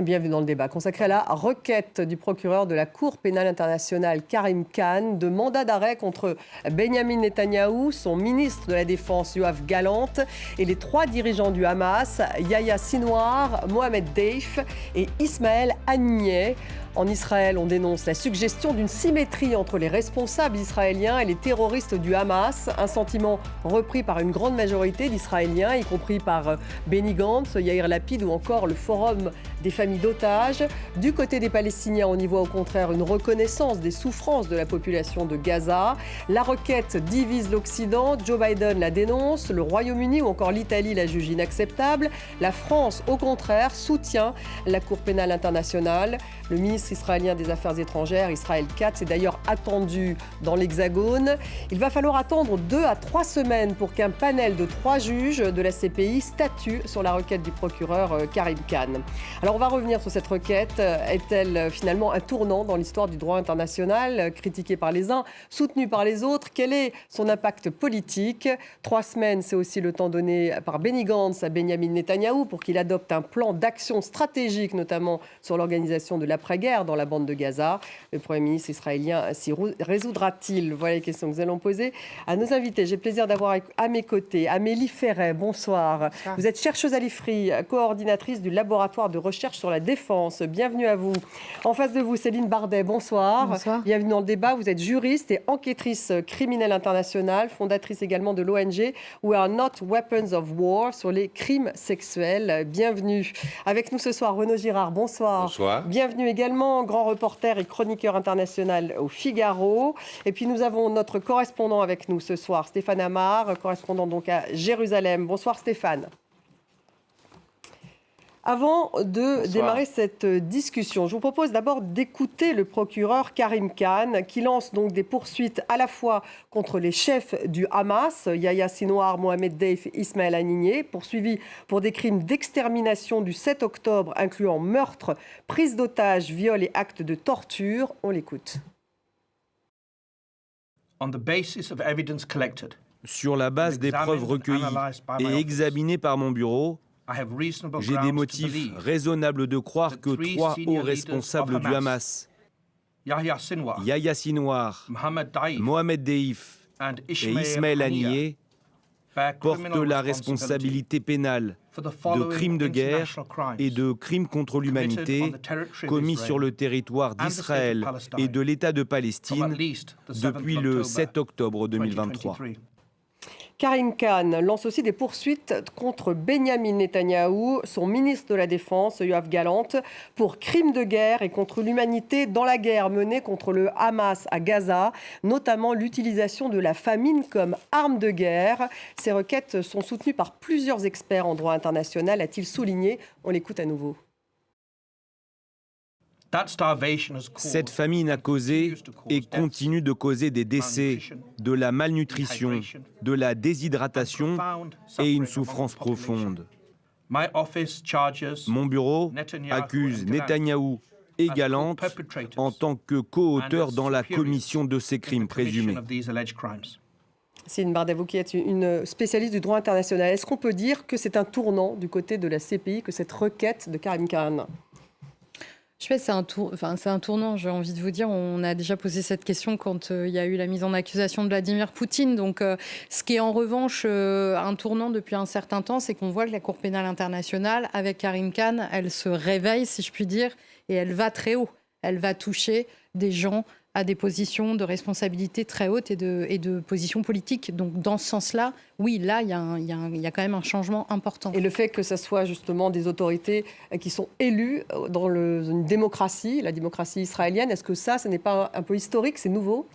Bienvenue dans le débat consacré à la requête du procureur de la Cour pénale internationale Karim Khan de mandat d'arrêt contre Benyamin Netanyahou, son ministre de la Défense Yoav Gallant et les 3 dirigeants du Hamas, Yahya Sinwar, Mohamed Deif et Ismaël Haniyeh. En Israël, on dénonce la suggestion d'une symétrie entre les responsables israéliens et les terroristes du Hamas, un sentiment repris par une grande majorité d'Israéliens, y compris par Benny Gantz, Yair Lapid ou encore le Forum des familles d'otages. Du côté des Palestiniens, on y voit au contraire une reconnaissance des souffrances de la population de Gaza. La requête divise l'Occident, Joe Biden la dénonce, le Royaume-Uni ou encore l'Italie la juge inacceptable. La France, au contraire, soutient la Cour pénale internationale. Le ministre israélien des Affaires étrangères, Israël Katz, est d'ailleurs attendu dans l'Hexagone. Il va falloir attendre 2 à 3 semaines pour qu'un panel de 3 juges de la CPI statue sur la requête du procureur Karim Khan. Alors on va revenir sur cette requête. Est-elle finalement un tournant dans l'histoire du droit international, critiquée par les uns, soutenue par les autres? Quel est son impact politique? 3 semaines, c'est aussi le temps donné par Benny Gantz à Benyamin Netanyahou pour qu'il adopte un plan d'action stratégique, notamment sur l'organisation de l'après-guerre dans la bande de Gaza. Le Premier ministre israélien s'y résoudra-t-il? Voilà les questions que nous allons poser à nos invités. J'ai le plaisir d'avoir à mes côtés Amélie Ferret. Bonsoir. Vous êtes chercheuse à l'IFRI, coordinatrice du laboratoire de recherche sur la défense. Bienvenue à vous. En face de vous, Céline Bardet. Bonsoir. Bonsoir. Bienvenue dans le débat. Vous êtes juriste et enquêtrice criminelle internationale, fondatrice également de l'ONG We Are Not Weapons of War sur les crimes sexuels. Bienvenue. Avec nous ce soir, Renaud Girard. Bonsoir. Bonsoir. Bienvenue également, grand reporter et chroniqueur international au Figaro. Et puis nous avons notre correspondant avec nous ce soir, Stéphane Amar, correspondant donc à Jérusalem. Bonsoir Stéphane. Avant de démarrer cette discussion, je vous propose d'abord d'écouter le procureur Karim Khan qui lance donc des poursuites à la fois contre les chefs du Hamas, Yahya Sinwar, Mohamed Deif et Ismaël Haniyeh, poursuivis pour des crimes d'extermination du 7 octobre incluant meurtre, prise d'otages, viol et actes de torture. On l'écoute. Sur la base des preuves recueillies et examinées par mon bureau, j'ai des motifs raisonnables de croire que 3 hauts responsables du Hamas, Yahya Sinwar, Mohamed Deif et Ismaël Haniyeh, portent la responsabilité pénale de crimes de guerre et de crimes contre l'humanité commis sur le territoire d'Israël et de l'État de Palestine depuis le 7 octobre 2023. Karim Khan lance aussi des poursuites contre Benyamin Netanyahou, son ministre de la Défense, Yoav Gallant, pour crimes de guerre et contre l'humanité dans la guerre menée contre le Hamas à Gaza, notamment l'utilisation de la famine comme arme de guerre. Ces requêtes sont soutenues par plusieurs experts en droit international, a-t-il souligné. On l'écoute à nouveau. Cette famine a causé et continue de causer des décès, de la malnutrition, de la déshydratation et une souffrance profonde. Mon bureau accuse Netanyahou et Gallant en tant que co-auteurs dans la commission de ces crimes présumés. Céline Bardet, vous qui êtes une spécialiste du droit international, est-ce qu'on peut dire que c'est un tournant du côté de la CPI, que cette requête de Karim Khan? Je sais, c'est un tournant, j'ai envie de vous dire. On a déjà posé cette question quand il y a eu la mise en accusation de Vladimir Poutine. Donc, ce qui est en revanche un tournant depuis un certain temps, c'est qu'on voit que la Cour pénale internationale, avec Karim Khan, elle se réveille, si je puis dire, et elle va très haut. Elle va toucher des gens à des positions de responsabilité très hautes et de positions politiques. Donc, dans ce sens-là, oui, là, il y a quand même un changement important. Et le fait que ce soit justement des autorités qui sont élues dans une démocratie, la démocratie israélienne, est-ce que ça, ce n'est pas un peu historique, c'est nouveau ?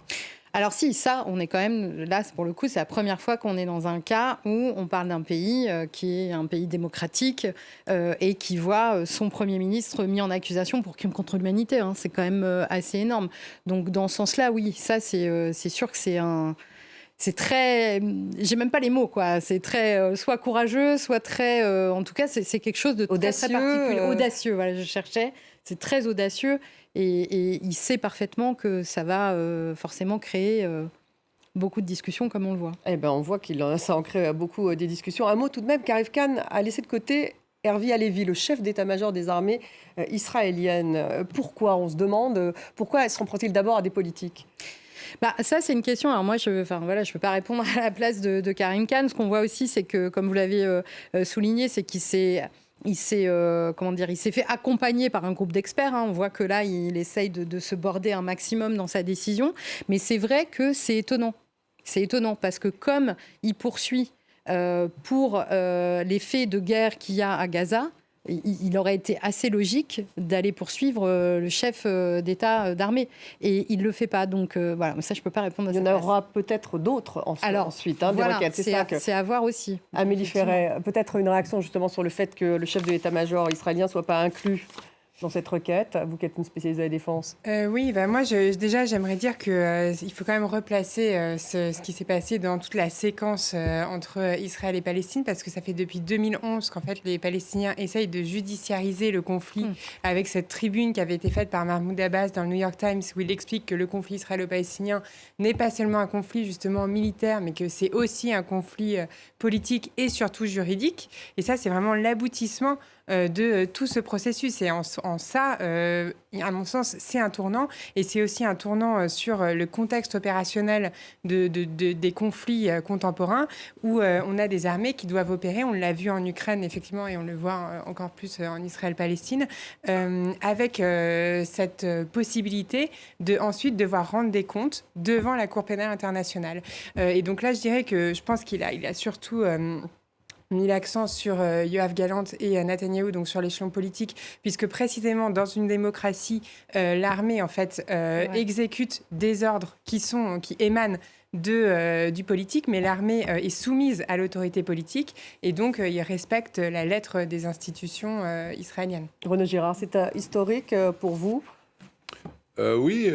Alors si, ça, on est quand même, là, pour le coup, c'est la première fois qu'on est dans un cas où on parle d'un pays qui est un pays démocratique et qui voit son Premier ministre mis en accusation pour crime contre l'humanité. Hein. C'est quand même assez énorme. Donc dans ce sens-là, oui, ça, c'est sûr que c'est très... J'ai même pas les mots, quoi. C'est très soit courageux, soit très... en tout cas, c'est quelque chose de audacieux, très particulier. Audacieux, voilà, je cherchais. C'est très audacieux. Et il sait parfaitement que ça va forcément créer beaucoup de discussions, comme on le voit. Eh ben, on voit ça en crée beaucoup des discussions. Un mot tout de même, Karim Khan a laissé de côté Hervé Halevi, le chef d'état-major des armées israéliennes. Pourquoi, on se demande, pourquoi s'en prend-il d'abord à des politiques ? Ça, c'est une question. Alors moi, je ne peux pas répondre à la place de Karim Khan. Ce qu'on voit aussi, c'est que, comme vous l'avez souligné, c'est qu'il s'est fait accompagner par un groupe d'experts. On voit que là, il essaye de se border un maximum dans sa décision. Mais c'est vrai que c'est étonnant. C'est étonnant parce que comme il poursuit pour les faits de guerre qu'il y a à Gaza, il aurait été assez logique d'aller poursuivre le chef d'État d'armée. Et il ne le fait pas. Donc voilà, mais ça, je ne peux pas répondre à ça. Il y en aura peut-être d'autres ensuite, des requêtes. C'est à voir aussi. Amélie Ferret, peut-être une réaction justement sur le fait que le chef de l'état-major israélien ne soit pas inclus dans cette requête, vous qui êtes une spécialiste de la défense. Oui, moi, déjà, j'aimerais dire qu'il faut quand même replacer ce qui s'est passé dans toute la séquence entre Israël et Palestine, parce que ça fait depuis 2011 qu'en fait, les Palestiniens essayent de judiciariser le conflit avec cette tribune qui avait été faite par Mahmoud Abbas dans le New York Times, où il explique que le conflit israélo-palestinien n'est pas seulement un conflit justement militaire, mais que c'est aussi un conflit politique et surtout juridique. Et ça, c'est vraiment l'aboutissement de tout ce processus. Et en ça, à mon sens, c'est un tournant. Et c'est aussi un tournant sur le contexte opérationnel des conflits contemporains, où on a des armées qui doivent opérer. On l'a vu en Ukraine, effectivement, et on le voit encore plus en Israël-Palestine, avec cette possibilité de ensuite devoir rendre des comptes devant la Cour pénale internationale. Et donc là, je dirais que je pense qu'il a surtout mis l'accent sur Yoav Gallant et Netanyahou, donc sur l'échelon politique, puisque précisément dans une démocratie, l'armée en fait exécute des ordres qui émanent du politique, mais l'armée est soumise à l'autorité politique et donc il respecte la lettre des institutions israéliennes. Renaud Girard, c'est historique pour vous ? Oui,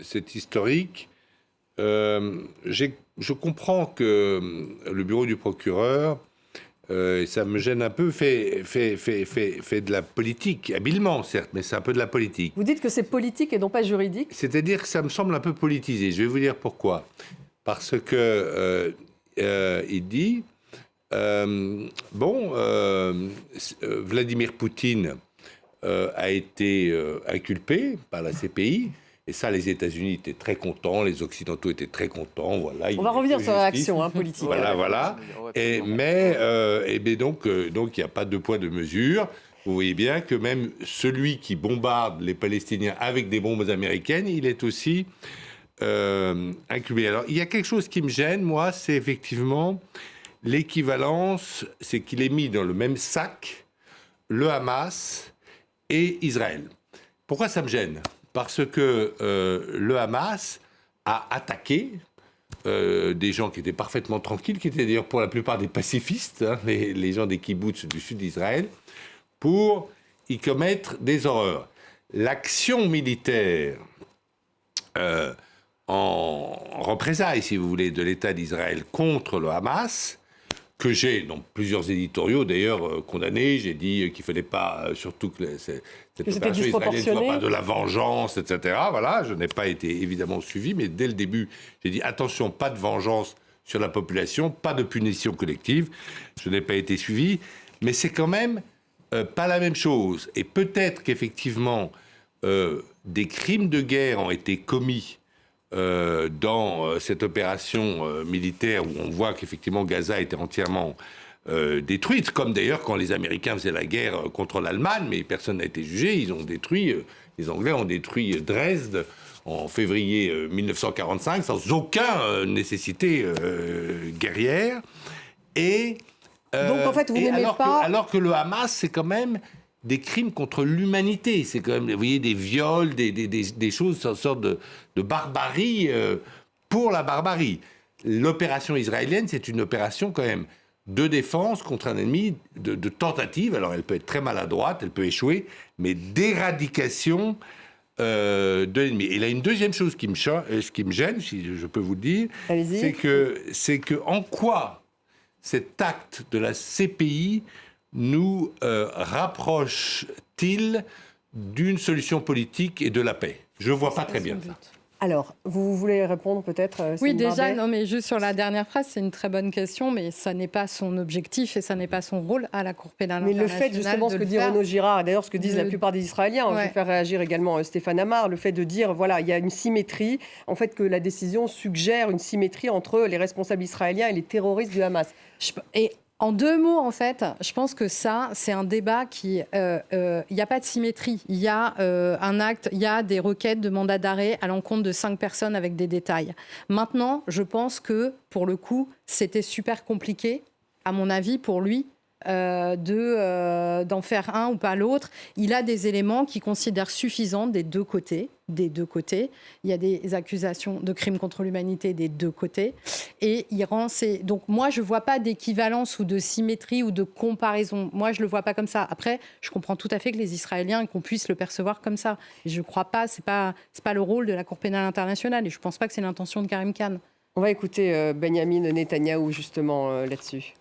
c'est historique. Je comprends que le bureau du procureur, et ça me gêne un peu, fait de la politique, habilement certes, mais c'est un peu de la politique. Vous dites que c'est politique et non pas juridique ? C'est-à-dire que ça me semble un peu politisé. Je vais vous dire pourquoi. Parce que il dit, Vladimir Poutine a été inculpé par la CPI. Et ça, les États-Unis étaient très contents, les Occidentaux étaient très contents. Voilà, on va revenir sur la réaction politique. Voilà. Mais donc, il n'y a pas de poids de mesure. Vous voyez bien que même celui qui bombarde les Palestiniens avec des bombes américaines, il est aussi inculpé. Alors, il y a quelque chose qui me gêne, moi, c'est effectivement l'équivalence, c'est qu'il est mis dans le même sac le Hamas et Israël. Pourquoi ça me gêne ? Parce que le Hamas a attaqué des gens qui étaient parfaitement tranquilles, qui étaient d'ailleurs pour la plupart des pacifistes, les gens des kibboutz du sud d'Israël, pour y commettre des horreurs. L'action militaire en représailles, si vous voulez, de l'État d'Israël contre le Hamas, que j'ai, dans plusieurs éditoriaux d'ailleurs, condamné. J'ai dit qu'il ne fallait pas, surtout que cette opération israélienne ne soit pas de la vengeance, etc. Voilà, je n'ai pas été évidemment suivi, mais dès le début, j'ai dit attention, pas de vengeance sur la population, pas de punition collective. Je n'ai pas été suivi, mais c'est quand même pas la même chose. Et peut-être qu'effectivement, des crimes de guerre ont été commis dans cette opération militaire où on voit qu'effectivement Gaza était entièrement détruite, comme d'ailleurs quand les Américains faisaient la guerre contre l'Allemagne, mais personne n'a été jugé. Ils ont détruit, les Anglais ont détruit Dresde en février 1945 sans aucune nécessité guerrière. Et donc en fait, vous n'aimez pas. Alors que le Hamas, c'est quand même des crimes contre l'humanité. C'est quand même, vous voyez, des viols, des choses, une sorte de barbarie pour la barbarie. L'opération israélienne, c'est une opération quand même de défense contre un ennemi, de tentative. Alors elle peut être très maladroite, elle peut échouer, mais d'éradication de l'ennemi. Et là, une deuxième chose qui me gêne, si je peux vous le dire, c'est que en quoi cet acte de la CPI nous rapproche-t-il d'une solution politique et de la paix ? Je ne vois pas très bien ça. Alors, vous voulez répondre peut-être Oui, déjà, non, mais juste sur la dernière phrase, c'est une très bonne question, mais ça n'est pas son objectif et ça n'est pas son rôle à la Cour pénale internationale. Mais le fait, justement, ce que dit Renaud Girard, et d'ailleurs ce que disent la plupart des Israéliens, je vais faire réagir également Stéphane Amar, le fait de dire, voilà, il y a une symétrie, en fait, que la décision suggère une symétrie entre les responsables israéliens et les terroristes du Hamas. En 2 mots, en fait, je pense que ça, c'est un débat qui... Il n'y a pas de symétrie. Il y a un acte, il y a des requêtes de mandat d'arrêt à l'encontre de 5 personnes avec des détails. Maintenant, je pense que, pour le coup, c'était super compliqué, à mon avis, pour lui, d'en faire un ou pas l'autre. Il a des éléments qu'il considère suffisants des deux côtés. Il y a des accusations de crimes contre l'humanité des deux côtés. Et donc moi, je ne vois pas d'équivalence ou de symétrie ou de comparaison. Moi, je ne le vois pas comme ça. Après, je comprends tout à fait que les Israéliens, qu'on puisse le percevoir comme ça. Et je ne crois pas, ce n'est pas le rôle de la Cour pénale internationale. Et je ne pense pas que c'est l'intention de Karim Khan. On va écouter Benyamin Netanyahou, justement, là-dessus.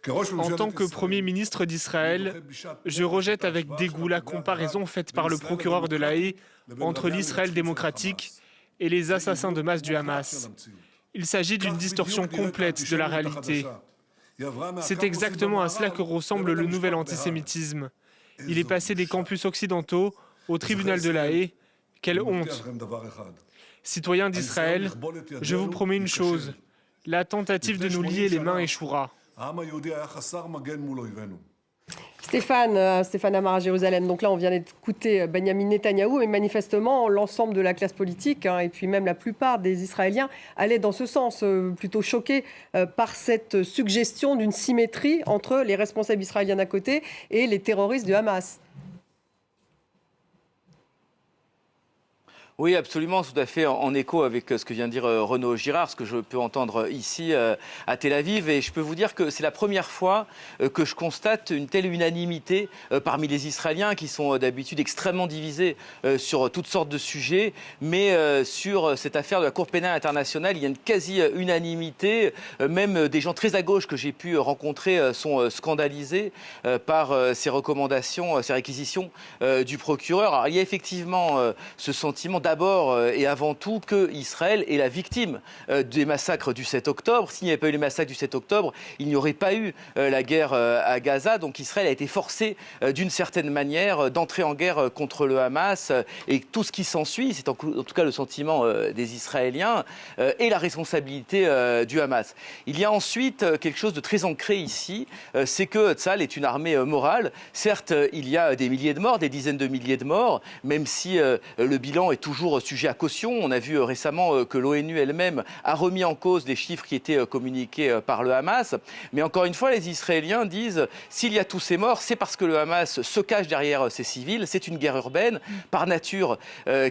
En tant que Premier ministre d'Israël, je rejette avec dégoût la comparaison faite par le procureur de La Haye entre l'Israël démocratique et les assassins de masse du Hamas. Il s'agit d'une distorsion complète de la réalité. C'est exactement à cela que ressemble le nouvel antisémitisme. Il est passé des campus occidentaux au tribunal de La Haye. Quelle honte! Citoyens d'Israël, je vous promets une chose, la tentative de nous lier les mains échouera. Stéphane Amar à Jérusalem. Donc là, on vient d'écouter Benyamin Netanyahou, mais manifestement, l'ensemble de la classe politique, et puis même la plupart des Israéliens, allaient dans ce sens, plutôt choqués par cette suggestion d'une symétrie entre les responsables israéliens d'un côté et les terroristes du Hamas. Oui, absolument, tout à fait en écho avec ce que vient de dire Renaud Girard, ce que je peux entendre ici à Tel Aviv. Et je peux vous dire que c'est la première fois que je constate une telle unanimité parmi les Israéliens qui sont d'habitude extrêmement divisés sur toutes sortes de sujets. Mais sur cette affaire de la Cour pénale internationale, il y a une quasi-unanimité. Même des gens très à gauche que j'ai pu rencontrer sont scandalisés par ces recommandations, ces réquisitions du procureur. Alors, il y a effectivement ce sentiment d'abord et avant tout que Israël est la victime des massacres du 7 octobre. S'il n'y avait pas eu les massacres du 7 octobre, il n'y aurait pas eu la guerre à Gaza. Donc Israël a été forcé d'une certaine manière d'entrer en guerre contre le Hamas et tout ce qui s'ensuit, c'est en tout cas le sentiment des Israéliens et la responsabilité du Hamas. Il y a ensuite quelque chose de très ancré ici, c'est que Tsahal est une armée morale. Certes, il y a des milliers de morts, des dizaines de milliers de morts, même si le bilan est toujours sujet à caution. On a vu récemment que l'ONU elle-même a remis en cause les chiffres qui étaient communiqués par le Hamas. Mais encore une fois, les Israéliens disent s'il y a tous ces morts, c'est parce que le Hamas se cache derrière ces civils. C'est une guerre urbaine, par nature,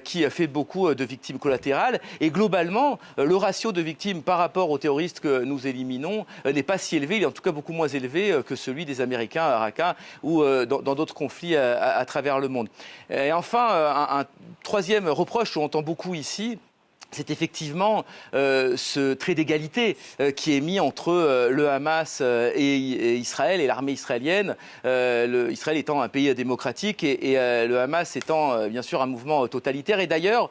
qui fait beaucoup de victimes collatérales. Et globalement, le ratio de victimes par rapport aux terroristes que nous éliminons n'est pas si élevé. Il est en tout cas beaucoup moins élevé que celui des Américains à Raqqa ou dans d'autres conflits à travers le monde. Et enfin, un troisième reproche qu'on entend beaucoup ici, c'est effectivement ce trait d'égalité qui est mis entre le Hamas et Israël et l'armée israélienne. Israël étant un pays démocratique et le Hamas étant bien sûr un mouvement totalitaire. Et d'ailleurs,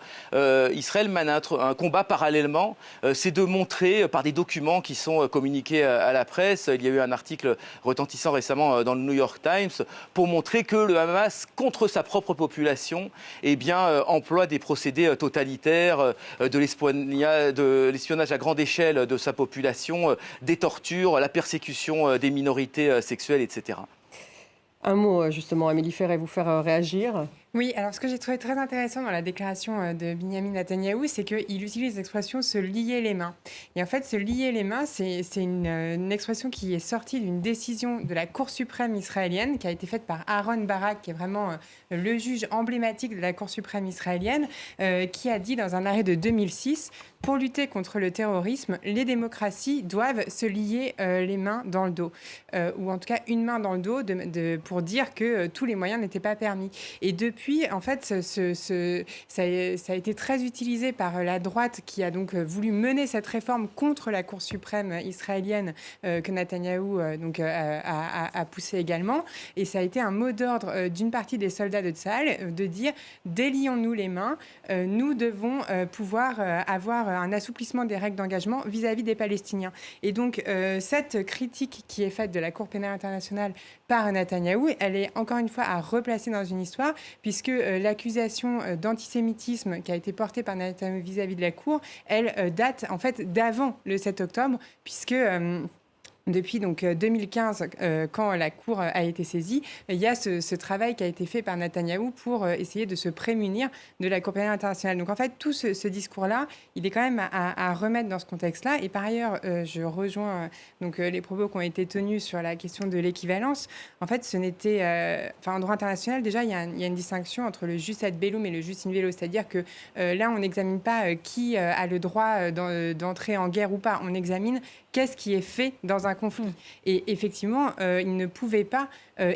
Israël mène un combat parallèlement. C'est de montrer par des documents qui sont communiqués à la presse. Il y a eu un article retentissant récemment dans le New York Times pour montrer que le Hamas, contre sa propre population, emploie des procédés totalitaires, de l'espionnage à grande échelle de sa population, des tortures, la persécution des minorités sexuelles, etc. Un mot, justement, Amélie Ferret, vous faire réagir. Oui, alors ce que j'ai trouvé très intéressant dans la déclaration de Benyamin Netanyahou, c'est qu'il utilise l'expression « se lier les mains ». Et en fait, se lier les mains, c'est une expression qui est sortie d'une décision de la Cour suprême israélienne qui a été faite par Aaron Barak, qui est vraiment le juge emblématique de la Cour suprême israélienne, qui a dit dans un arrêt de 2006 « Pour lutter contre le terrorisme, les démocraties doivent se lier les mains dans le dos. » Ou en tout cas, une main dans le dos pour dire que tous les moyens n'étaient pas permis. Et depuis depuis, en fait, ça a été très utilisé par la droite qui a donc voulu mener cette réforme contre la Cour suprême israélienne que Netanyahou a poussé également. Et ça a été un mot d'ordre d'une partie des soldats de Tsahal de dire « délions-nous les mains, nous devons pouvoir avoir un assouplissement des règles d'engagement vis-à-vis des Palestiniens ». Et donc, cette critique qui est faite de la Cour pénale internationale par Netanyahou, elle est encore une fois à replacer dans une histoire, puisque l'accusation d'antisémitisme qui a été portée par Netanyahou vis-à-vis de la Cour, elle date en fait d'avant le 7 octobre, puisque... Depuis donc 2015, quand la Cour a été saisie, il y a ce travail qui a été fait par Netanyahou pour essayer de se prémunir de la Cour pénale internationale. Donc en fait, tout ce discours-là, il est quand même à remettre dans ce contexte-là. Et par ailleurs, je rejoins les propos qui ont été tenus sur la question de l'équivalence. En fait, ce n'était... en droit international, déjà, il y a une distinction entre le jus ad bellum et le jus in bello. C'est-à-dire que là, on n'examine pas qui a le droit d'entrer en guerre ou pas. On examine qu'est-ce qui est fait dans un conflit. Et effectivement, il ne pouvait pas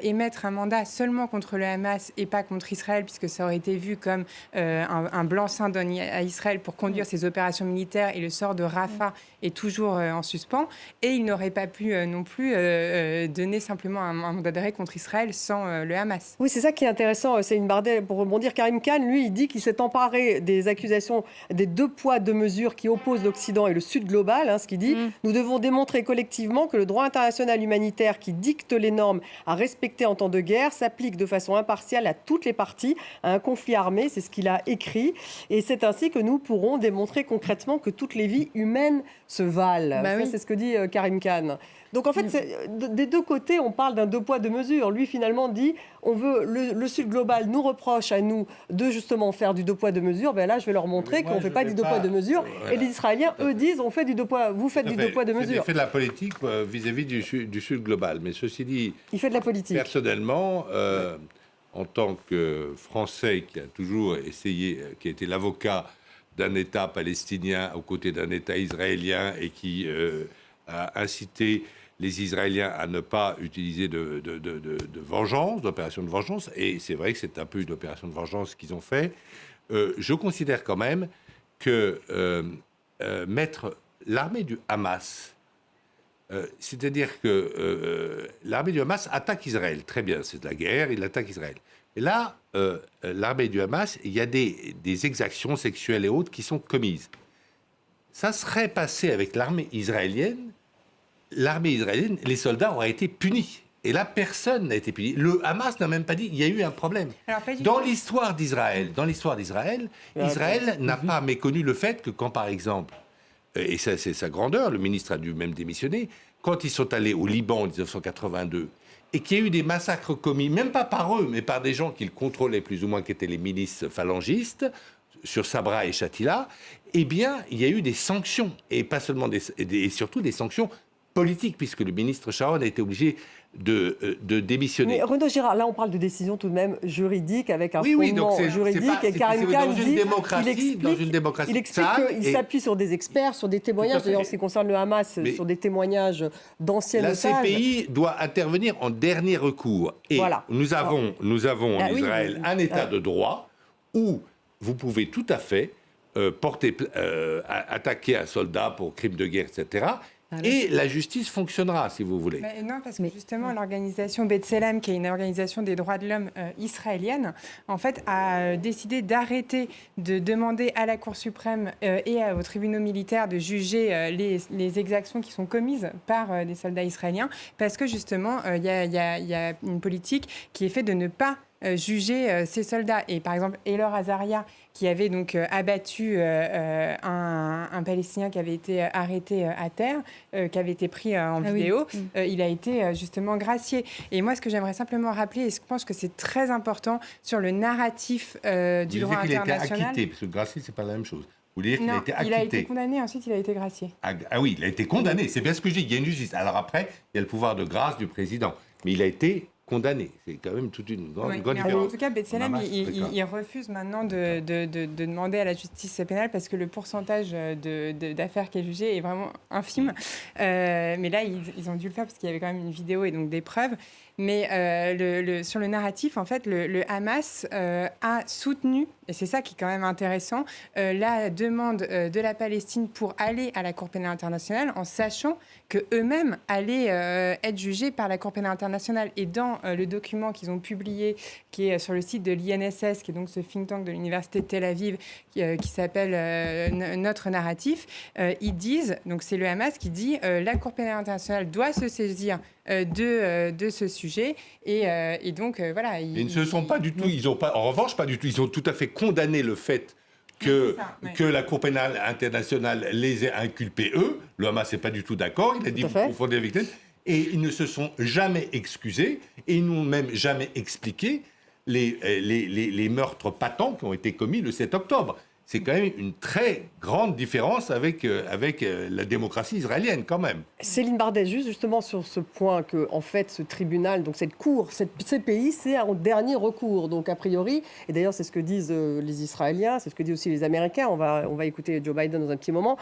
émettre un mandat seulement contre le Hamas et pas contre Israël, puisque ça aurait été vu comme un blanc-seing donné à Israël pour conduire ses opérations militaires, et le sort de Rafah est toujours en suspens. Et il n'aurait pas pu non plus donner simplement un mandat d'arrêt contre Israël sans le Hamas. Oui, c'est ça qui est intéressant, Céline Bardet, pour rebondir. Karim Khan, lui, il dit qu'il s'est emparé des accusations des 2 poids, 2 mesures qui opposent l'Occident et le Sud global, ce qu'il dit. Nous devons démontrer collectivement que le droit international humanitaire qui dicte les normes à respecter en temps de guerre s'applique de façon impartiale à toutes les parties à un conflit armé. C'est ce qu'il a écrit. Et c'est ainsi que nous pourrons démontrer concrètement que toutes les vies humaines se valent. C'est ce que dit Karim Khan. Donc en fait, des 2 côtés, on parle d'un 2 poids, 2 mesures. Lui, finalement, dit, on veut le Sud global nous reproche à nous de justement faire du 2 poids, 2 mesures. Ben là, je vais leur montrer qu'on ne fait pas du 2 poids, 2 mesures. Voilà. Et les Israéliens, eux, disent, on fait du 2 poids, vous faites du 2 poids, 2 mesures. Il fait de la politique vis-à-vis du Sud global. Mais ceci dit, il fait de la politique. Personnellement, en tant que Français qui a toujours essayé, qui a été l'avocat d'un État palestinien aux côtés d'un État israélien et qui a incité les Israéliens à ne pas utiliser de vengeance, d'opération de vengeance, et c'est vrai que c'est un peu une opération de vengeance qu'ils ont fait, je considère quand même que mettre l'armée du Hamas, c'est-à-dire que l'armée du Hamas attaque Israël, très bien, c'est de la guerre, il attaque Israël. Et là, l'armée du Hamas, il y a des exactions sexuelles et autres qui sont commises. Ça serait passé avec l'armée israélienne, les soldats auraient été punis. Et là, personne n'a été puni. Le Hamas n'a même pas dit qu'il y a eu un problème. Dans l'histoire d'Israël, Israël n'a pas méconnu le fait que quand, par exemple, et ça c'est sa grandeur, le ministre a dû même démissionner, quand ils sont allés au Liban en 1982, et qu'il y a eu des massacres commis, même pas par eux, mais par des gens qu'ils contrôlaient plus ou moins, qui étaient les milices phalangistes, sur Sabra et Shatila, eh bien, il y a eu des sanctions, et pas seulement et surtout des sanctions politique, puisque le ministre Sharon a été obligé de démissionner. Mais Renaud Girard, là on parle de décision tout de même juridique, avec un fondement juridique, et Karim Khan dit, il explique qu'il s'appuie sur des experts, sur des témoignages, d'ailleurs en ce qui concerne le Hamas, sur des témoignages d'anciens otages. La CPI doit intervenir en dernier recours. Et voilà. Nous avons en Israël un état de droit où vous pouvez tout à fait attaquer un soldat pour crime de guerre, etc., et la justice fonctionnera, si vous voulez. Non, parce que justement, l'organisation B'Tselem, qui est une organisation des droits de l'homme israélienne, en fait, a décidé d'arrêter de demander à la Cour suprême et aux tribunaux militaires de juger les exactions qui sont commises par des soldats israéliens, parce que justement, il y a une politique qui est faite de ne pas juger ces soldats. Et par exemple, Elor Azaria, qui avait donc abattu un Palestinien qui avait été arrêté à terre, qui avait été pris en vidéo, il a été justement gracié. Et moi, ce que j'aimerais simplement rappeler, et je pense que c'est très important sur le narratif du droit international... Il a été acquitté, parce que gracié, c'est pas la même chose. Vous voulez dire qu'il a été acquitté. Il a été condamné, ensuite il a été gracié. Ah oui, il a été condamné, c'est bien ce que je dis, il y a une justice. Alors après, il y a le pouvoir de grâce du président, mais il a été condamné. C'est quand même toute une grande différence. En tout cas, B'Tselem, il refuse maintenant de demander à la justice pénale parce que le pourcentage d'affaires qui est jugé est vraiment infime. Mais là, ils ont dû le faire parce qu'il y avait quand même une vidéo et donc des preuves. Mais sur le narratif, en fait, le Hamas a soutenu, et c'est ça qui est quand même intéressant, la demande de la Palestine pour aller à la Cour pénale internationale en sachant qu'eux-mêmes allaient être jugés par la Cour pénale internationale. Et dans le document qu'ils ont publié, qui est sur le site de l'INSS, qui est donc ce think tank de l'Université de Tel Aviv, qui s'appelle Notre narratif, ils disent, donc c'est le Hamas qui dit la Cour pénale internationale doit se saisir de ce sujet et donc voilà. Ils ne se sont pas du tout, ils ont pas, en revanche pas du tout, ils ont tout à fait condamné le fait que la Cour pénale internationale les ait inculpés eux. Le Hamas n'est pas du tout d'accord, il a dit vous confondez avec eux. Et ils ne se sont jamais excusés et ils n'ont même jamais expliqué les meurtres patents qui ont été commis le 7 octobre. C'est quand même une très grande différence avec la démocratie israélienne, quand même. Céline Bardet, justement sur ce point que, en fait, ce tribunal, donc cette cour, cette CPI, c'est un dernier recours. Donc, a priori, et d'ailleurs, c'est ce que disent les Israéliens, c'est ce que disent aussi les Américains, on va écouter Joe Biden dans un petit moment,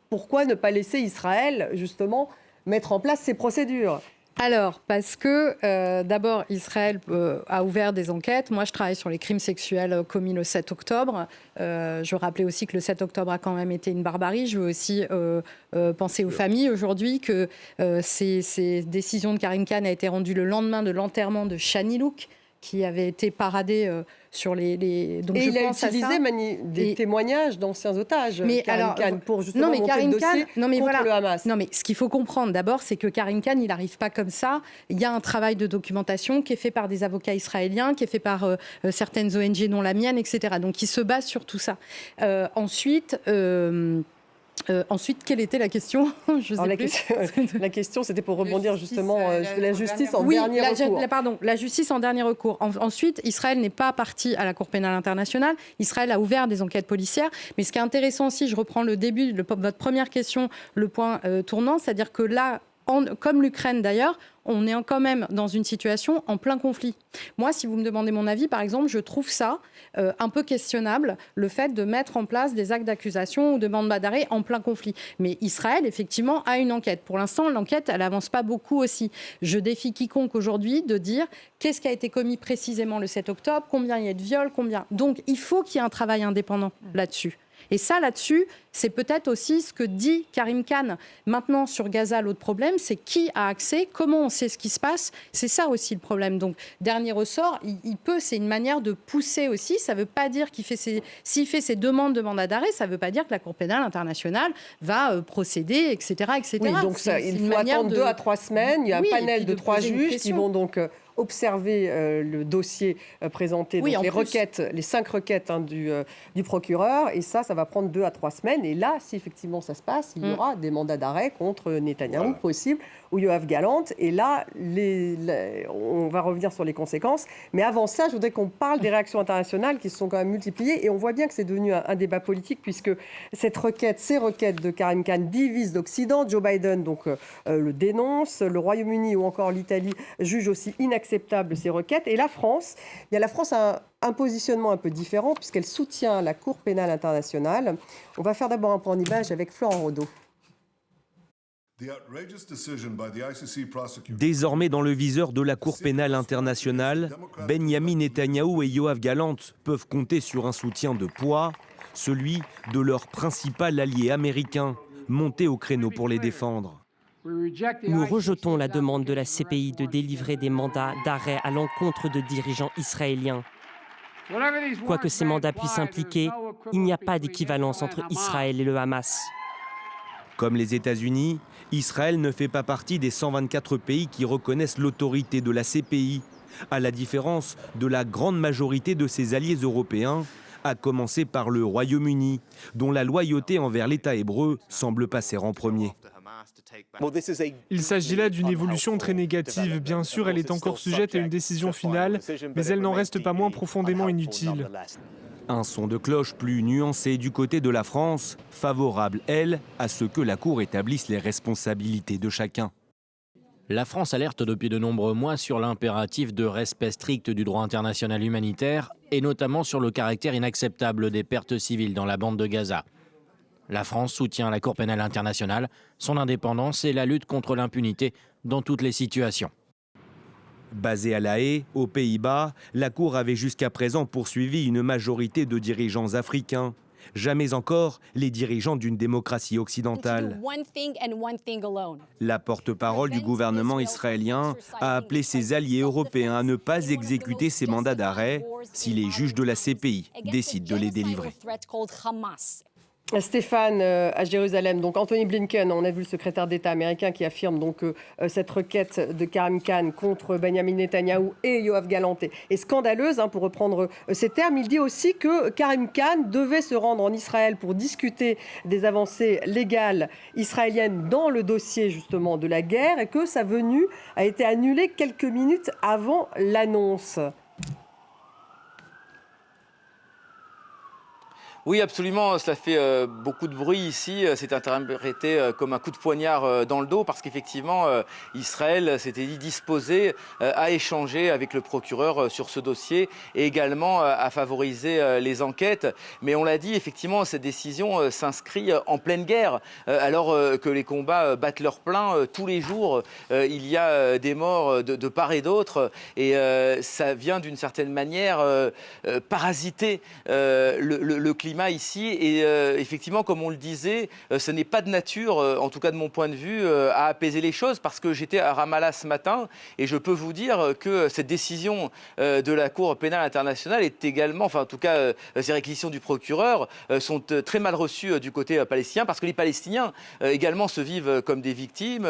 pourquoi ne pas laisser Israël, justement, mettre en place ces procédures ? Alors, parce que d'abord, Israël a ouvert des enquêtes. Moi, je travaille sur les crimes sexuels commis le 7 octobre. Je veux rappeler aussi que le 7 octobre a quand même été une barbarie. Je veux aussi penser aux familles aujourd'hui que ces décisions de Karim Khan a été rendues le lendemain de l'enterrement de Shani Louk, qui avait été paradé sur les... Donc et je il a pense utilisé des témoignages d'anciens otages, Karim Khan, pour justement monter le dossier contre le Hamas. Non, mais ce qu'il faut comprendre d'abord, c'est que Karim Khan, il n'arrive pas comme ça. Il y a un travail de documentation qui est fait par des avocats israéliens, qui est fait par certaines ONG, dont la mienne, etc. Donc, il se base sur tout ça. Ensuite, quelle était la question ? La question, c'était pour rebondir justement sur la justice en dernier recours. La justice en dernier recours. Ensuite, Israël n'est pas parti à la Cour pénale internationale. Israël a ouvert des enquêtes policières. Mais ce qui est intéressant aussi, je reprends le début de votre première question, le point tournant, c'est-à-dire que là, comme l'Ukraine d'ailleurs, on est quand même dans une situation en plein conflit. Moi, si vous me demandez mon avis, par exemple, je trouve ça un peu questionnable, le fait de mettre en place des actes d'accusation ou de mandat d'arrêt en plein conflit. Mais Israël, effectivement, a une enquête. Pour l'instant, l'enquête, elle n'avance pas beaucoup aussi. Je défie quiconque aujourd'hui de dire qu'est-ce qui a été commis précisément le 7 octobre, combien il y a de viols, combien... Donc, il faut qu'il y ait un travail indépendant là-dessus. Et ça, là-dessus, c'est peut-être aussi ce que dit Karim Khan. Maintenant, sur Gaza, l'autre problème, c'est qui a accès, comment on sait ce qui se passe. C'est ça aussi le problème. Donc, dernier ressort, c'est une manière de pousser aussi. Ça ne veut pas dire s'il fait ses demandes de mandat d'arrêt, ça ne veut pas dire que la Cour pénale internationale va procéder, etc., etc. Oui, donc il faut attendre 2 à 3 semaines. Il y a un panel de 3 juges qui vont donc observer le dossier présenté, donc les 5 requêtes du procureur, et ça va prendre 2 à 3 semaines. Et là, si effectivement ça se passe, il y aura des mandats d'arrêt contre Netanyahou possible, ou Yoav Gallant. Et là, on va revenir sur les conséquences. Mais avant ça, je voudrais qu'on parle des réactions internationales qui se sont quand même multipliées. Et on voit bien que c'est devenu un débat politique, puisque ces requêtes de Karim Khan divisent l'Occident. Joe Biden donc, le dénonce. Le Royaume-Uni ou encore l'Italie jugent aussi inacceptables ces requêtes. Et la France a un positionnement un peu différent, puisqu'elle soutient la Cour pénale internationale. On va faire d'abord un point d'image avec Florent Rodeau. Désormais dans le viseur de la Cour pénale internationale, Benyamin Netanyahou et Yoav Gallant peuvent compter sur un soutien de poids, celui de leur principal allié américain, monté au créneau pour les défendre. Nous rejetons la demande de la CPI de délivrer des mandats d'arrêt à l'encontre de dirigeants israéliens. Quoi que ces mandats puissent impliquer, il n'y a pas d'équivalence entre Israël et le Hamas. Comme les États-Unis, Israël ne fait pas partie des 124 pays qui reconnaissent l'autorité de la CPI, à la différence de la grande majorité de ses alliés européens, à commencer par le Royaume-Uni, dont la loyauté envers l'État hébreu semble passer en premier. Il s'agit là d'une évolution très négative. Bien sûr, elle est encore sujette à une décision finale, mais elle n'en reste pas moins profondément inutile. Un son de cloche plus nuancé du côté de la France, favorable, elle, à ce que la Cour établisse les responsabilités de chacun. La France alerte depuis de nombreux mois sur l'impératif de respect strict du droit international humanitaire et notamment sur le caractère inacceptable des pertes civiles dans la bande de Gaza. La France soutient la Cour pénale internationale, son indépendance et la lutte contre l'impunité dans toutes les situations. Basée à La Haye, aux Pays-Bas, la Cour avait jusqu'à présent poursuivi une majorité de dirigeants africains. Jamais encore les dirigeants d'une démocratie occidentale. La porte-parole du gouvernement israélien a appelé ses alliés européens à ne pas exécuter ces mandats d'arrêt si les juges de la CPI décident de les délivrer. Stéphane, à Jérusalem, donc Anthony Blinken, on a vu le secrétaire d'État américain qui affirme donc que cette requête de Karim Khan contre Benjamin Netanyahou et Yoav Gallant est scandaleuse, pour reprendre ces termes. Il dit aussi que Karim Khan devait se rendre en Israël pour discuter des avancées légales israéliennes dans le dossier justement de la guerre et que sa venue a été annulée quelques minutes avant l'annonce. Oui, absolument. Cela fait beaucoup de bruit ici. C'est interprété comme un coup de poignard dans le dos parce qu'effectivement, Israël s'était dit disposé à échanger avec le procureur sur ce dossier et également à favoriser les enquêtes. Mais on l'a dit, effectivement, cette décision s'inscrit en pleine guerre. Alors que les combats battent leur plein tous les jours, il y a des morts de part et d'autre. Et ça vient d'une certaine manière parasiter le climat ici et effectivement, comme on le disait, ce n'est pas de nature, en tout cas de mon point de vue, à apaiser les choses parce que j'étais à Ramallah ce matin et je peux vous dire que cette décision de la Cour pénale internationale est également, enfin en tout cas ces réquisitions du procureur sont très mal reçues du côté palestinien parce que les Palestiniens également se vivent comme des victimes,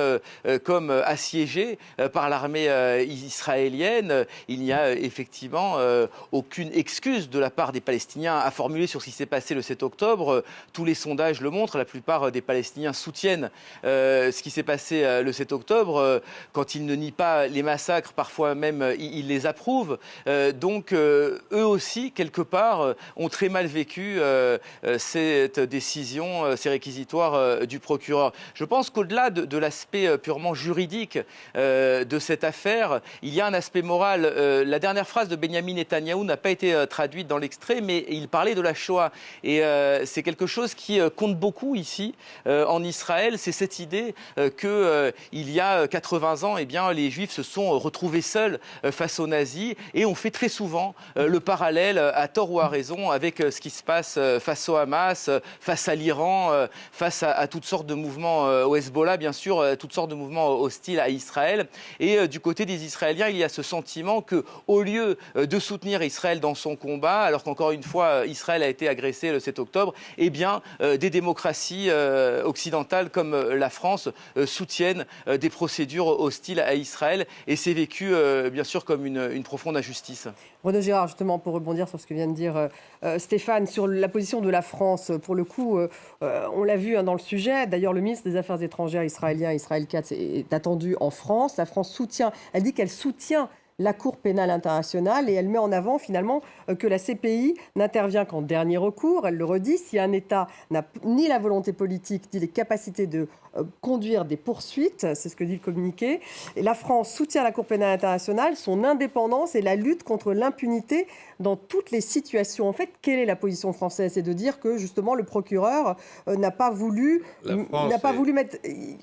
comme assiégés par l'armée israélienne. Il n'y a effectivement aucune excuse de la part des Palestiniens à formuler sur ce qui s'est passé le 7 octobre. Tous les sondages le montrent, la plupart des Palestiniens soutiennent ce qui s'est passé le 7 octobre. Quand ils ne nient pas les massacres, parfois même ils les approuvent. Donc eux aussi, quelque part, ont très mal vécu cette décision, ces réquisitoires du procureur. Je pense qu'au-delà de l'aspect purement juridique de cette affaire, il y a un aspect moral. La dernière phrase de Benjamin Netanyahou n'a pas été traduite dans l'extrait, mais il parlait de la Shoah. Et c'est quelque chose qui compte beaucoup ici en Israël, c'est cette idée qu'il y a 80 ans, eh bien, les Juifs se sont retrouvés seuls face aux nazis et on fait très souvent le parallèle, à tort ou à raison, avec ce qui se passe face au Hamas, face à l'Iran, face à toutes sortes de mouvements, au Hezbollah bien sûr, toutes sortes de mouvements hostiles à Israël. Et du côté des Israéliens, il y a ce sentiment qu'au lieu de soutenir Israël dans son combat, alors qu'encore une fois, Israël a été agressé le 7 octobre, eh bien, des démocraties occidentales comme la France soutiennent des procédures hostiles à Israël et c'est vécu bien sûr comme une profonde injustice. Renaud Girard, justement, pour rebondir sur ce que vient de dire Stéphane, sur la position de la France, pour le coup, on l'a vu dans le sujet. D'ailleurs, le ministre des Affaires étrangères israélien, Israël Katz, est attendu en France. La France soutient, elle dit qu'elle soutient la Cour pénale internationale et elle met en avant finalement que la CPI n'intervient qu'en dernier recours. Elle le redit, si un État n'a ni la volonté politique ni les capacités de conduire des poursuites, c'est ce que dit le communiqué. Et la France soutient la Cour pénale internationale, son indépendance et la lutte contre l'impunité dans toutes les situations. En fait, quelle est la position française? C'est de dire que justement le procureur n'a pas voulu mettre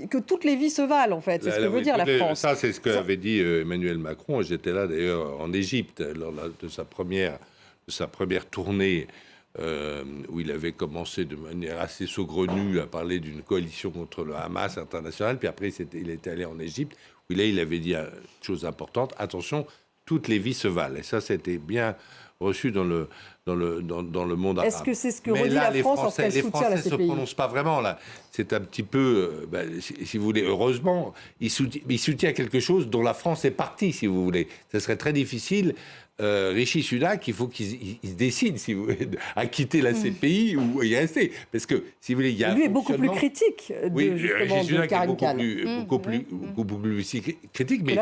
que toutes les vies se valent. En fait, c'est ce que veut dire la France. Ça, c'est ce qu'avait dit Emmanuel Macron. J'étais là d'ailleurs en Égypte lors de sa première tournée. Où il avait commencé de manière assez saugrenue à parler d'une coalition contre le Hamas international, puis après il était allé en Égypte, où là il avait dit une chose importante, attention, toutes les vies se valent. Et ça, c'était bien reçu dans le monde arabe. Est-ce que c'est ce que redit la France lorsqu'elle soutient la CPI? Les Français ne se prononcent pas vraiment, là. C'est un petit peu, si vous voulez, heureusement, il soutient quelque chose dont la France est partie, si vous voulez. Ce serait très difficile. Rishi Sunak, il faut qu'il se décide, si vous voulez, à quitter la CPI ou y rester. Parce que, si vous voulez, il y a lui est beaucoup plus critique de Karim Khan. Beaucoup plus critique, mais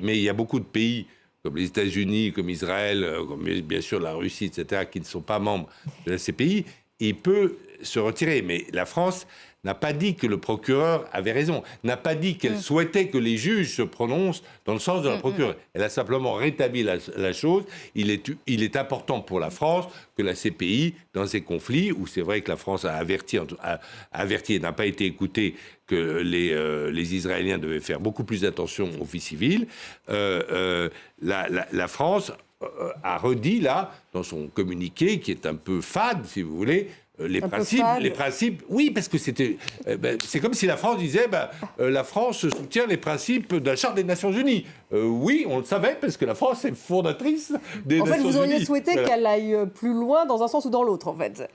mais il y a beaucoup de pays comme les États-Unis, comme Israël, comme bien sûr la Russie, etc., qui ne sont pas membres de la CPI. il peut se retirer. Mais la France n'a pas dit que le procureur avait raison, n'a pas dit qu'elle souhaitait que les juges se prononcent dans le sens de la procureure. Elle a simplement rétabli la chose. Il est important pour la France que la CPI, dans ces conflits, où c'est vrai que la France a averti et n'a pas été écoutée, que les Israéliens devaient faire beaucoup plus attention aux vies civiles, la France a redit, là, dans son communiqué, qui est un peu fade, si vous voulez, les principes, oui, parce que c'est comme si la France disait, la France soutient les principes de la Charte des Nations Unies. Oui, on le savait, parce que la France est fondatrice des Nations Unies. En fait, vous auriez souhaité qu'elle aille plus loin dans un sens ou dans l'autre, en fait.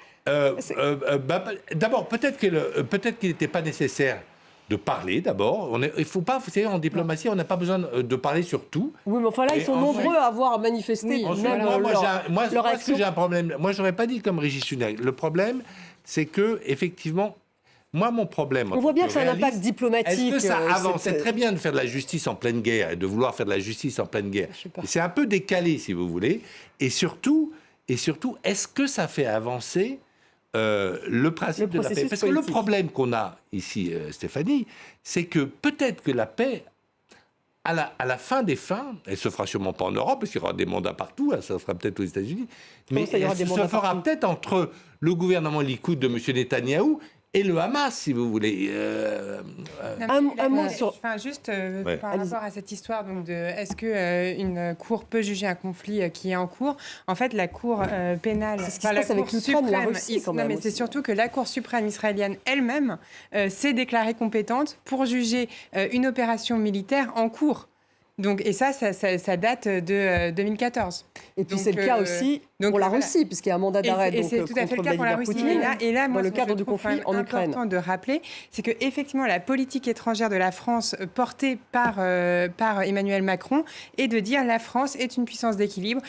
D'abord, peut-être qu'il n'était pas nécessaire de parler, d'abord. Il ne faut pas, vous savez, en diplomatie, on n'a pas besoin de parler sur tout. Oui, mais enfin là, ils sont nombreux à avoir manifesté. Moi, ce que j'ai un problème. Moi, je n'aurais pas dit comme Régis Sunak. Le problème, c'est que, effectivement, moi, mon problème... On voit bien que ça a un impact diplomatique. Est-ce que ça avance? C'est très bien de faire de la justice en pleine guerre et de vouloir faire de la justice en pleine guerre. C'est un peu décalé, si vous voulez. Et surtout, est-ce que ça fait avancer le principe de la paix? Parce que le problème qu'on a ici, Stéphanie, c'est que peut-être que la paix, à la fin des fins, elle ne se fera sûrement pas en Europe, parce qu'il y aura des mandats partout, ça se fera peut-être aux États-Unis, mais elle se fera peut-être entre le gouvernement Likoud de M. Netanyahou et le Hamas, si vous voulez. Un mot sur... juste par rapport à cette histoire donc de est-ce qu'une cour peut juger un conflit qui est en cours. En fait, la cour pénale... C'est ce qui se passe avec l'Ukraine, la Russie, quand même. Non, mais c'est surtout que la Cour suprême israélienne elle-même s'est déclarée compétente pour juger une opération militaire en cours. Donc, et ça date de 2014. Et puis c'est le cas aussi pour la Russie, puisqu'il y a un mandat d'arrêt et c'est tout à fait le cas pour la Russie. Et là, moi, dans le cadre du conflit en Ukraine. Important de rappeler, c'est que effectivement la politique étrangère de la France portée par Emmanuel Macron est de dire la France est une puissance d'équilibre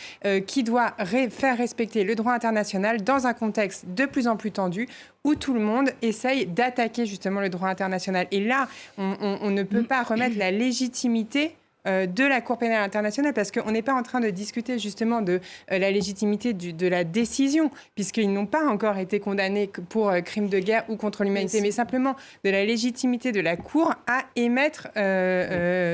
qui doit faire respecter le droit international dans un contexte de plus en plus tendu où tout le monde essaye d'attaquer justement le droit international. Et là, on ne peut pas remettre la légitimité de la Cour pénale internationale, parce qu'on n'est pas en train de discuter justement de la légitimité de la décision, puisqu'ils n'ont pas encore été condamnés pour crimes de guerre ou contre l'humanité, mais simplement de la légitimité de la Cour à émettre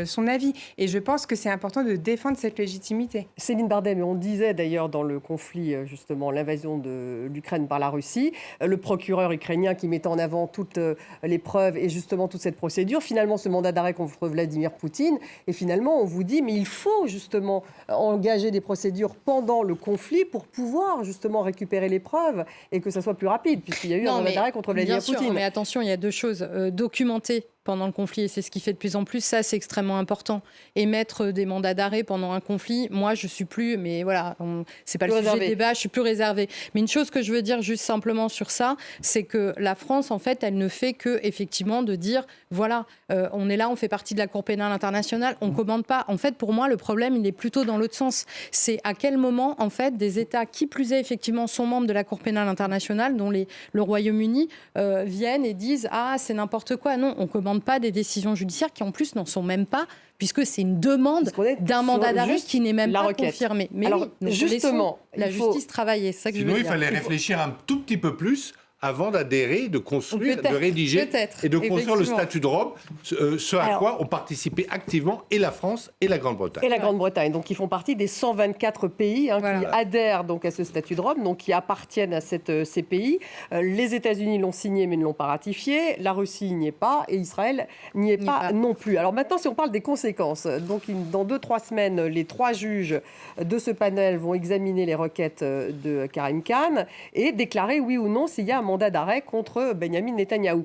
son avis. Et je pense que c'est important de défendre cette légitimité. Céline Bardet, mais on disait d'ailleurs dans le conflit, justement, l'invasion de l'Ukraine par la Russie, le procureur ukrainien qui mettait en avant toutes les preuves et justement toute cette procédure, finalement ce mandat d'arrêt contre Vladimir Poutine, et finalement on vous dit, mais il faut justement engager des procédures pendant le conflit pour pouvoir justement récupérer les preuves et que ça soit plus rapide, puisqu'il y a eu un mandat d'arrêt contre Vladimir Poutine. Bien sûr, mais attention, il y a deux choses. Documenter pendant le conflit, et c'est ce qui fait de plus en plus, ça c'est extrêmement important. Émettre des mandats d'arrêt pendant un conflit, moi je suis plus, mais voilà, c'est pas le sujet de débat, je suis plus réservée. Mais une chose que je veux dire juste simplement sur ça, c'est que la France, en fait, elle ne fait que effectivement de dire, voilà, on est là, on fait partie de la Cour pénale internationale, on commande pas. En fait, pour moi, le problème, il est plutôt dans l'autre sens. C'est à quel moment, en fait, des États qui plus est effectivement sont membres de la Cour pénale internationale, dont le Royaume-Uni, viennent et disent, ah, c'est n'importe quoi. Non, on commande pas des décisions judiciaires qui en plus n'en sont même pas, puisque c'est une demande d'un mandat d'arrêt qui n'est même pas confirmé. Mais alors, oui, justement, la justice travailler, c'est ça que je veux dire. Sinon, il fallait réfléchir un tout petit peu plus avant d'adhérer, de construire, de rédiger et de construire le statut de Rome, ce à quoi ont participé activement et la France et la Grande-Bretagne. Et la Grande-Bretagne, donc qui font partie des 124 pays qui adhèrent donc à ce statut de Rome, donc qui appartiennent à ces pays. Les États-Unis l'ont signé mais ne l'ont pas ratifié, la Russie n'y est pas et Israël n'y est pas non plus. Alors maintenant, si on parle des conséquences, donc dans 2-3 semaines, les 3 juges de ce panel vont examiner les requêtes de Karim Khan et déclarer oui ou non s'il y a un mandat d'arrêt contre Benyamin Netanyahou.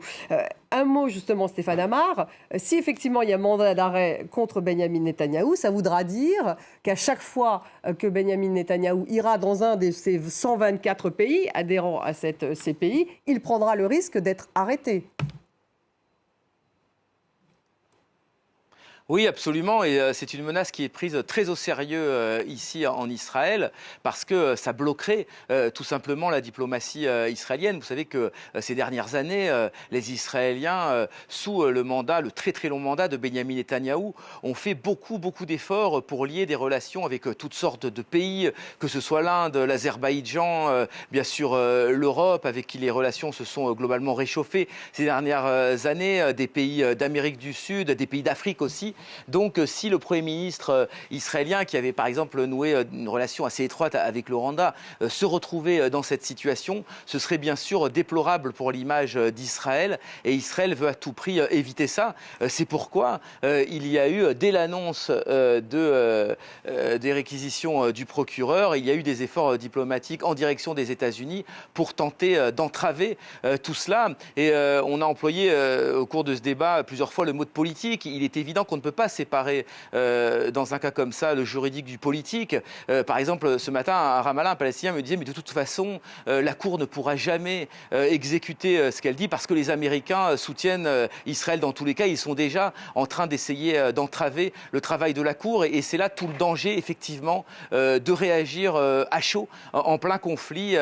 Un mot justement, Stéphane Amar, si effectivement il y a un mandat d'arrêt contre Benyamin Netanyahou, ça voudra dire qu'à chaque fois que Benyamin Netanyahou ira dans un de ces 124 pays adhérents à ces pays, il prendra le risque d'être arrêté. Oui, absolument. Et c'est une menace qui est prise très au sérieux ici en Israël parce que ça bloquerait tout simplement la diplomatie israélienne. Vous savez que ces dernières années, les Israéliens, sous le très très long mandat de Benyamin Netanyahou, ont fait beaucoup d'efforts pour lier des relations avec toutes sortes de pays, que ce soit l'Inde, l'Azerbaïdjan, bien sûr l'Europe, avec qui les relations se sont globalement réchauffées ces dernières années, des pays d'Amérique du Sud, des pays d'Afrique aussi. Donc, si le Premier ministre israélien, qui avait par exemple noué une relation assez étroite avec le Rwanda, se retrouvait dans cette situation, ce serait bien sûr déplorable pour l'image d'Israël. Et Israël veut à tout prix éviter ça. C'est pourquoi il y a eu, dès l'annonce des réquisitions du procureur, il y a eu des efforts diplomatiques en direction des États-Unis pour tenter d'entraver tout cela. Et on a employé au cours de ce débat plusieurs fois le mot de politique. Il est évident qu'on ne peut pas séparer dans un cas comme ça le juridique du politique. Par exemple, ce matin à Ramallah, un Palestinien me disait mais de toute façon la Cour ne pourra jamais exécuter ce qu'elle dit parce que les Américains soutiennent Israël dans tous les cas. Ils sont déjà en train d'essayer d'entraver le travail de la Cour et c'est là tout le danger effectivement de réagir à chaud en plein conflit.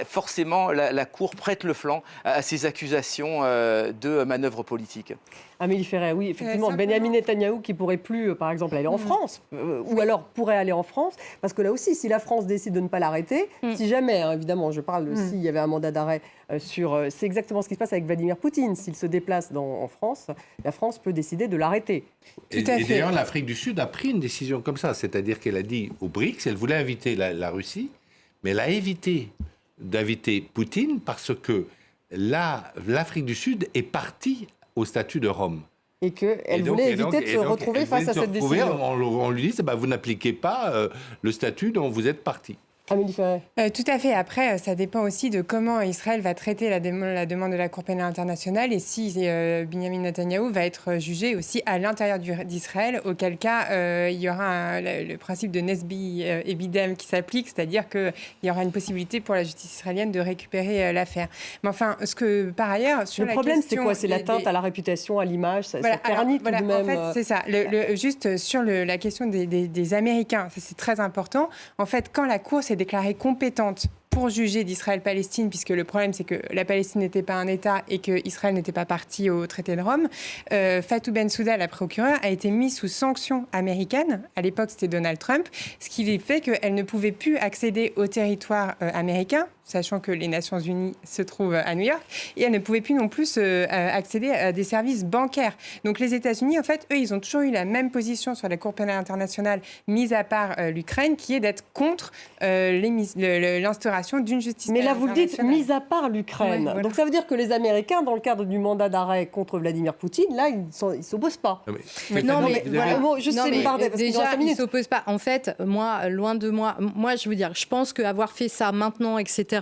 Forcément la Cour prête le flanc à ces accusations de manœuvre politique. Amélie Ferret, oui, effectivement, Benyamin Netanyahou qui pourrait plus, par exemple, aller en France, ou alors pourrait aller en France, parce que là aussi, si la France décide de ne pas l'arrêter, si jamais, hein, évidemment, je parle s'il y avait un mandat d'arrêt c'est exactement ce qui se passe avec Vladimir Poutine. S'il se déplace en France, la France peut décider de l'arrêter. Et d'ailleurs, l'Afrique du Sud a pris une décision comme ça, c'est-à-dire qu'elle a dit aux BRICS, elle voulait inviter la Russie, mais elle a évité d'inviter Poutine parce que l'Afrique du Sud est partie au statut de Rome. Et qu'elle voulait éviter de se retrouver face à cette décision. On lui dit, vous n'appliquez pas le statut dont vous êtes parti. Amélie Ferret. Tout à fait. Après, ça dépend aussi de comment Israël va traiter la demande de la Cour pénale internationale et si Benyamin Netanyahou va être jugé aussi à l'intérieur d'Israël, auquel cas il y aura le principe de Nesbi Ebidem qui s'applique, c'est-à-dire qu'il y aura une possibilité pour la justice israélienne de récupérer l'affaire. Mais enfin, par ailleurs... Sur le problème, c'est quoi ? C'est l'atteinte à la réputation, à l'image, ça ternit tout de même. En fait, c'est ça. Juste sur la question des Américains, ça, c'est très important. En fait, quand la Cour s'est déclarée compétente pour juger d'Israël-Palestine, puisque le problème, c'est que la Palestine n'était pas un État et qu'Israël n'était pas partie au traité de Rome, Fatou Bensouda, la procureure, a été mise sous sanction américaine. À l'époque, c'était Donald Trump, ce qui fait qu'elle ne pouvait plus accéder au territoire américain, sachant que les Nations Unies se trouvent à New York, et elle ne pouvait plus non plus accéder à des services bancaires. Donc les États-Unis, en fait, eux, ils ont toujours eu la même position sur la Cour pénale internationale, mis à part l'Ukraine, qui est d'être contre l'instauration d'une justice pénale. Mais là, vous le dites, mis à part l'Ukraine. Ouais, voilà. Donc ça veut dire que les Américains, dans le cadre du mandat d'arrêt contre Vladimir Poutine, là, ils ne s'opposent pas. Déjà, ils ne s'opposent pas. En fait, moi, loin de moi, je veux dire, je pense qu'avoir fait ça maintenant, etc.,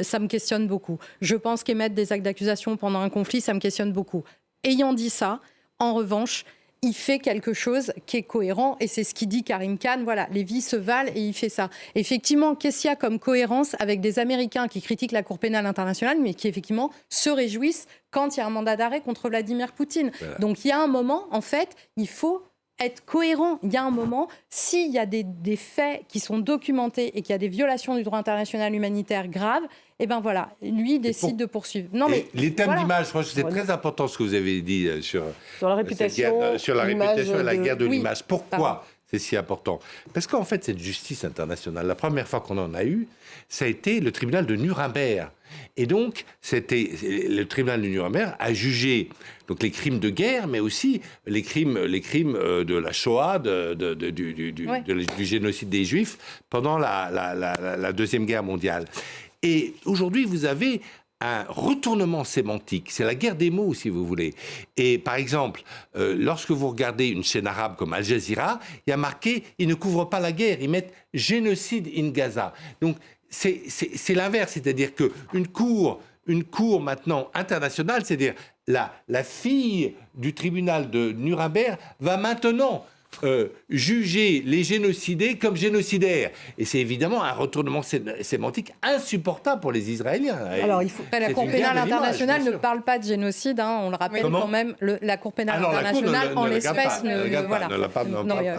ça me questionne beaucoup. Je pense qu'émettre des actes d'accusation pendant un conflit, ça me questionne beaucoup. Ayant dit ça, en revanche, il fait quelque chose qui est cohérent et c'est ce qu'il dit Karim Khan. Voilà, les vies se valent et il fait ça. Effectivement, qu'est-ce qu'il y a comme cohérence avec des Américains qui critiquent la Cour pénale internationale mais qui effectivement se réjouissent quand il y a un mandat d'arrêt contre Vladimir Poutine. Voilà. Donc il y a un moment, en fait, il faut être cohérent. Il y a un moment, s'il y a des faits qui sont documentés et qu'il y a des violations du droit international humanitaire graves, et ben voilà, lui décide de poursuivre. Non, mais les thèmes d'image, je pense que c'est très important ce que vous avez dit sur la réputation, sur la réputation et la guerre de l'image. Pourquoi c'est si important ? Parce qu'en fait, cette justice internationale, la première fois qu'on en a eu, ça a été le tribunal de Nuremberg. Et donc, le tribunal de Nuremberg a jugé donc, les crimes de guerre, mais aussi les crimes de la Shoah, du génocide des Juifs pendant la Deuxième Guerre mondiale. Et aujourd'hui, vous avez un retournement sémantique. C'est la guerre des mots, si vous voulez. Et par exemple, lorsque vous regardez une chaîne arabe comme Al Jazeera, il y a marqué « ils ne couvrent pas la guerre », ils mettent « génocide in Gaza ». Donc, c'est l'inverse, c'est-à-dire qu'une cour maintenant internationale, c'est-à-dire la fille du tribunal de Nuremberg, va maintenant juger les génocidés comme génocidaires. Et c'est évidemment un retournement sémantique insupportable pour les Israéliens. Alors, la Cour pénale internationale ne parle pas de génocide, on le rappelle quand même. La Cour pénale internationale, en l'espèce,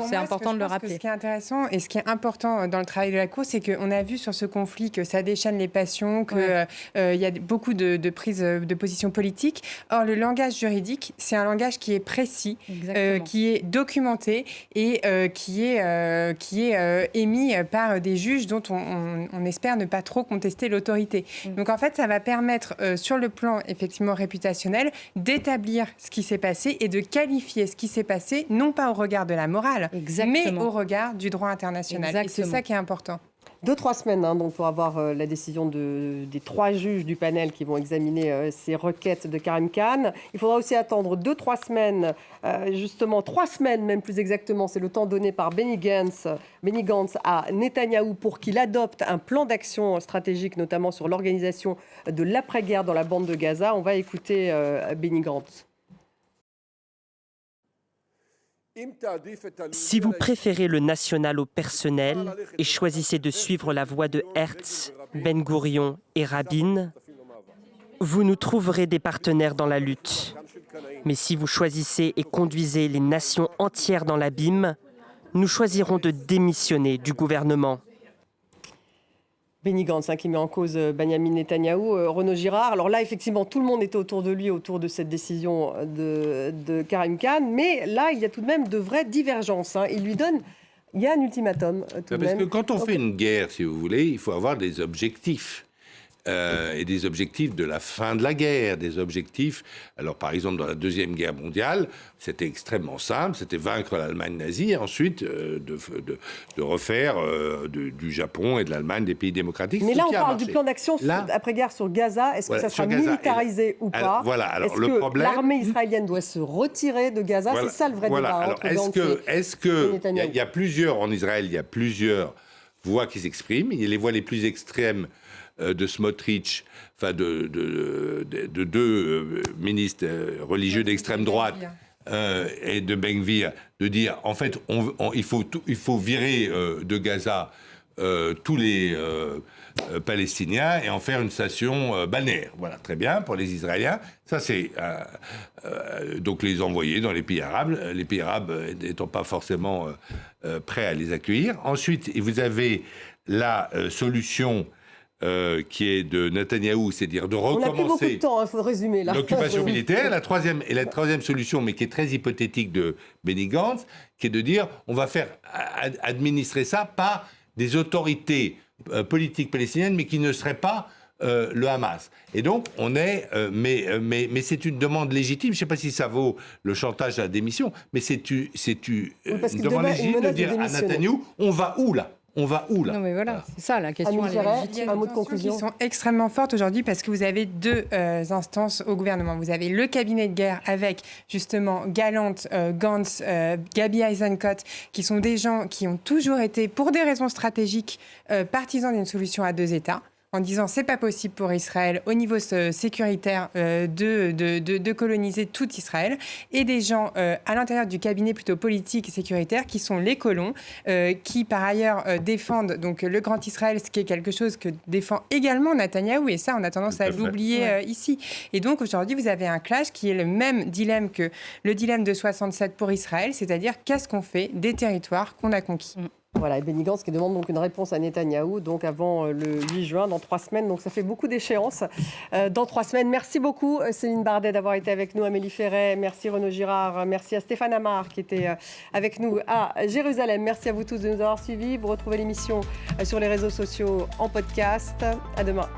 c'est important de le rappeler. Ce qui est intéressant et ce qui est important dans le travail de la Cour, c'est qu'on a vu sur ce conflit que ça déchaîne les passions, qu'il y a beaucoup de prises de position politique. Or, le langage juridique, c'est un langage qui est précis, qui est documenté et qui est émis par des juges dont on espère ne pas trop contester l'autorité. Donc, en fait, ça va permettre, sur le plan effectivement réputationnel, d'établir ce qui s'est passé et de qualifier ce qui s'est passé, non pas au regard de la morale, mais au regard du droit international. Et c'est ça qui est important. 2-3 semaines donc pour avoir la décision des 3 juges du panel qui vont examiner ces requêtes de Karim Khan. Il faudra aussi attendre 2-3 semaines, justement 3 semaines même plus exactement, c'est le temps donné par Benny Gantz à Netanyahou pour qu'il adopte un plan d'action stratégique, notamment sur l'organisation de l'après-guerre dans la bande de Gaza. On va écouter Benny Gantz. Si vous préférez le national au personnel et choisissez de suivre la voie de Hertz, Ben Gourion et Rabin, vous nous trouverez des partenaires dans la lutte. Mais si vous choisissez et conduisez les nations entières dans l'abîme, nous choisirons de démissionner du gouvernement. Benny Gantz qui met en cause Benyamin Netanyahou, Renaud Girard. Alors là, effectivement, tout le monde était autour de lui, autour de cette décision de Karim Khan. Mais là, il y a tout de même de vraies divergences. Il y a un ultimatum tout de même. Parce que quand on fait une guerre, si vous voulez, il faut avoir des objectifs. Et des objectifs de la fin de la guerre, des objectifs... Alors, par exemple, dans la Deuxième Guerre mondiale, c'était extrêmement simple, c'était vaincre l'Allemagne nazie, et ensuite de refaire du Japon et de l'Allemagne des pays démocratiques. Mais là, on parle du plan d'action après-guerre sur Gaza. Est-ce que ça sera militarisé ou pas? Alors, est-ce que l'armée israélienne doit se retirer de Gaza? C'est ça le vrai débat. Alors, est-ce que il y a plusieurs, en Israël, il y a plusieurs voix qui s'expriment. Il y a les voix les plus extrêmes de Smotrich, enfin de 2 ministres religieux d'extrême droite et de Ben Gvir, de dire en fait il faut virer de Gaza tous les Palestiniens et en faire une station balnéaire. Voilà, très bien pour les Israéliens. Ça c'est donc les envoyer dans les pays arabes n'étant pas forcément prêts à les accueillir. Ensuite, vous avez la solution qui est de Netanyahou, c'est-à-dire de recommencer... On n'a plus beaucoup de temps, il faut résumer là. L'occupation militaire. La troisième solution, mais qui est très hypothétique de Benny Gantz, qui est de dire on va faire administrer ça par des autorités politiques palestiniennes, mais qui ne seraient pas le Hamas. Et donc, on est... mais c'est une demande légitime. Je ne sais pas si ça vaut le chantage à la démission, mais c'est une demande légitime de dire à Netanyahou, on va où là ? On va où là? Non mais voilà, c'est ça la question. Un mot de conclusion. Qui sont extrêmement fortes aujourd'hui parce que vous avez 2 instances au gouvernement. Vous avez le cabinet de guerre avec justement Gallant, Gantz, Gabi Eisenkot, qui sont des gens qui ont toujours été, pour des raisons stratégiques, partisans d'une solution à 2 États. En disant c'est pas possible pour Israël au niveau sécuritaire de coloniser tout Israël, et des gens à l'intérieur du cabinet plutôt politique et sécuritaire qui sont les colons, qui par ailleurs défendent donc le grand Israël, ce qui est quelque chose que défend également Netanyahou, et ça on a tendance à l'oublier ici. Et donc aujourd'hui vous avez un clash qui est le même dilemme que le dilemme de 67 pour Israël, c'est-à-dire qu'est-ce qu'on fait des territoires qu'on a conquis. Voilà, et Benny Gantz qui demande donc une réponse à Netanyahou donc avant le 8 juin, dans 3 semaines. Donc ça fait beaucoup d'échéances dans 3 semaines. Merci beaucoup Céline Bardet d'avoir été avec nous, Amélie Ferret, merci Renaud Girard, merci à Stéphane Amar qui était avec nous à Jérusalem. Merci à vous tous de nous avoir suivis. Vous retrouvez l'émission sur les réseaux sociaux en podcast. À demain.